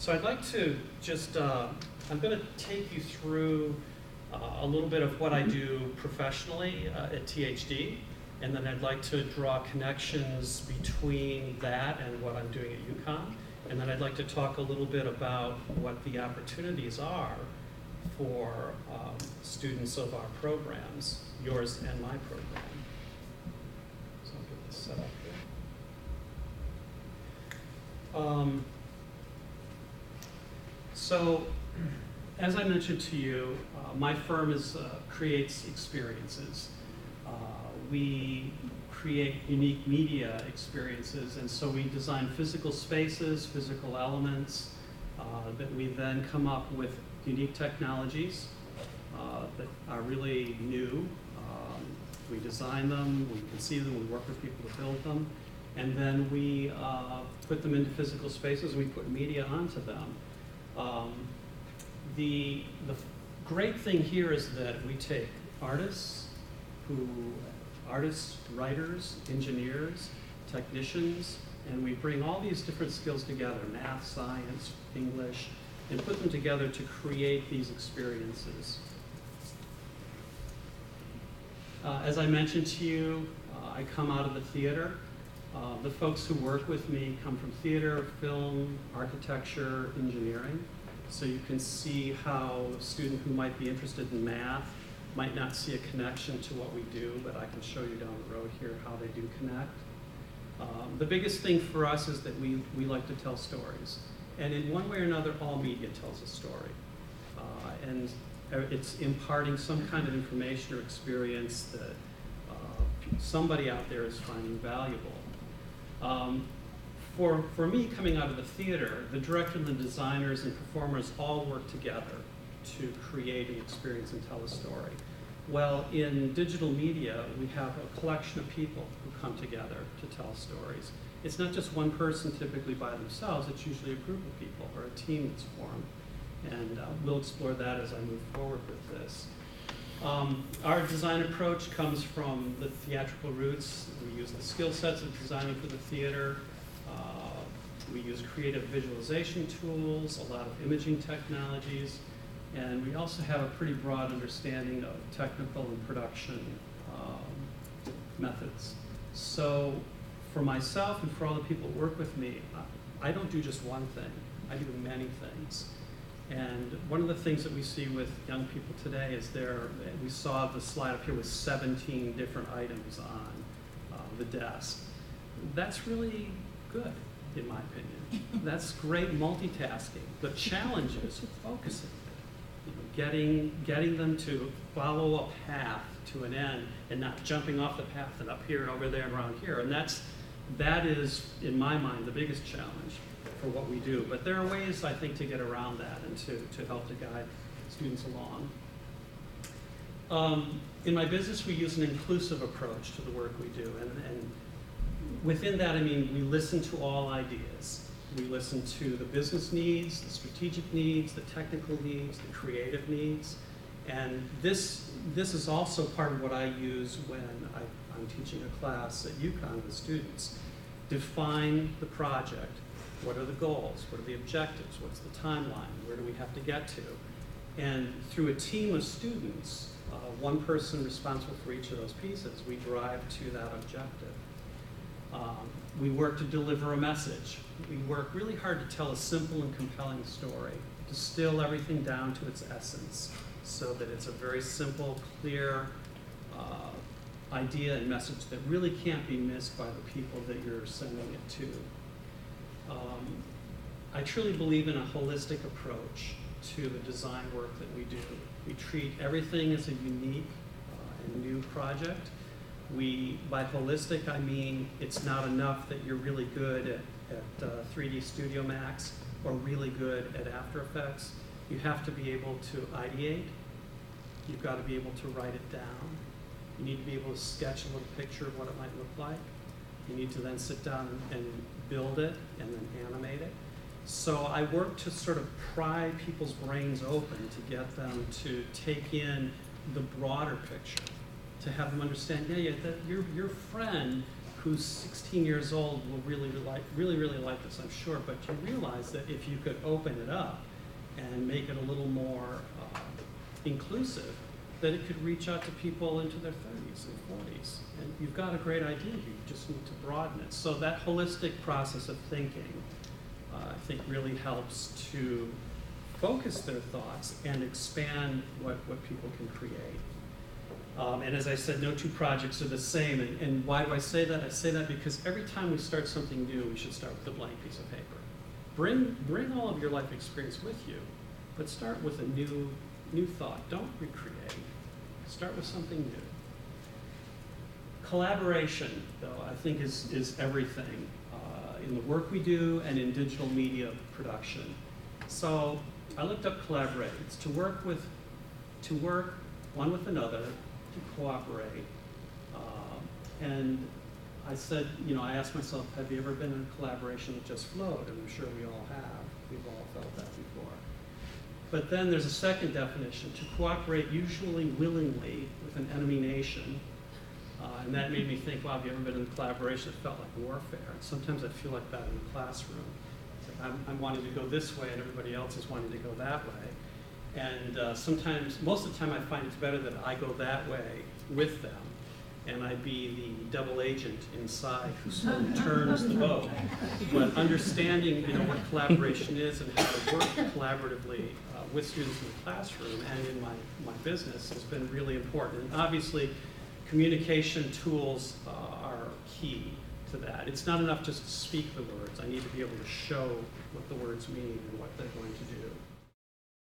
So I'd like to just, I'm going to take you through a little bit of what I do professionally at THD, and then I'd like to draw connections between that and what I'm doing at UConn, and then I'd like to talk a little bit about what the opportunities are for students of our programs, yours and my program. So I'll get this set up here. So, as I mentioned to you, my firm creates experiences. We create unique media experiences, and so we design physical spaces, physical elements, that we then come up with unique technologies that are really new. We design them, we conceive them, we work with people to build them, and then we put them into physical spaces, and we put media onto them. The great thing here is that we take artists, writers, engineers, technicians, and we bring all these different skills together, math, science, English, and put them together to create these experiences. As I mentioned to you, I come out of the theater. The folks who work with me come from theater, film, architecture, engineering. So you can see how a student who might be interested in math might not see a connection to what we do, but I can show you down the road here how they do connect. The biggest thing for us is that we like to tell stories. And in one way or another, all media tells a story. And it's imparting some kind of information or experience that somebody out there is finding valuable. For me, coming out of the theater, the director and the designers and performers all work together to create an experience and tell a story. Well, in digital media, we have a collection of people who come together to tell stories. It's not just one person typically by themselves, it's usually a group of people or a team that's formed. And we'll explore that as I move forward with this. Our design approach comes from the theatrical roots. We use the skill sets of designing for the theater. We use creative visualization tools, a lot of imaging technologies, and we also have a pretty broad understanding of technical and production methods. So for myself and for all the people who work with me, I don't do just one thing. I do many things. And one of the things that we see with young people today is we saw the slide up here with 17 different items on the desk. That's really good, in my opinion. That's great multitasking. The challenge is focusing, getting them to follow a path to an end and not jumping off the path and up here and over there and around here. And that is, in my mind, the biggest challenge for what we do. But there are ways, I think, to get around that and to help to guide students along. In my business, we use an inclusive approach to the work we do. And within that, I mean, we listen to all ideas. We listen to the business needs, the strategic needs, the technical needs, the creative needs. And this is also part of what I use when I'm teaching a class at UConn with students. Define the project. What are the goals? What are the objectives? What's the timeline? Where do we have to get to? And through a team of students, one person responsible for each of those pieces, we drive to that objective. We work to deliver a message. We work really hard to tell a simple and compelling story, distill everything down to its essence so that it's a very simple, clear idea and message that really can't be missed by the people that you're sending it to. I truly believe in a holistic approach to the design work that we do. We treat everything as a unique and new project. By holistic, I mean it's not enough that you're really good at 3D Studio Max or really good at After Effects. You have to be able to ideate. You've got to be able to write it down. You need to be able to sketch a little picture of what it might look like. You need to then sit down and build it and then animate it. So I work to sort of pry people's brains open to get them to take in the broader picture, to have them understand, your friend who's 16 years old will really like this, I'm sure, but you realize that if you could open it up and make it a little more inclusive, that it could reach out to people into their 30s and 40s. And you've got a great idea, you just need to broaden it. So that holistic process of thinking, I think really helps to focus their thoughts and expand what people can create. And as I said, no two projects are the same. And why do I say that? I say that because every time we start something new, we should start with a blank piece of paper. Bring all of your life experience with you, but start with a new thought. Don't recreate. Start with something new. Collaboration, though, I think is everything in the work we do and in digital media production. So I looked up collaborate. It's to work one with another, to cooperate. And I said, I asked myself, have you ever been in a collaboration that just flowed? And I'm sure we all have. We've all felt that before. But then there's a second definition, to cooperate usually willingly with an enemy nation. And that made me think, wow, have you ever been in a collaboration that felt like warfare? And sometimes I feel like that in the classroom. It's like I'm wanting to go this way and everybody else is wanting to go that way. And most of the time I find it's better that I go that way with them and I be the double agent inside who slowly turns the boat. But understanding what collaboration is and how to work collaboratively with students in the classroom and in my business has been really important. And obviously, communication tools are key to that. It's not enough just to speak the words. I need to be able to show what the words mean and what they're going to do.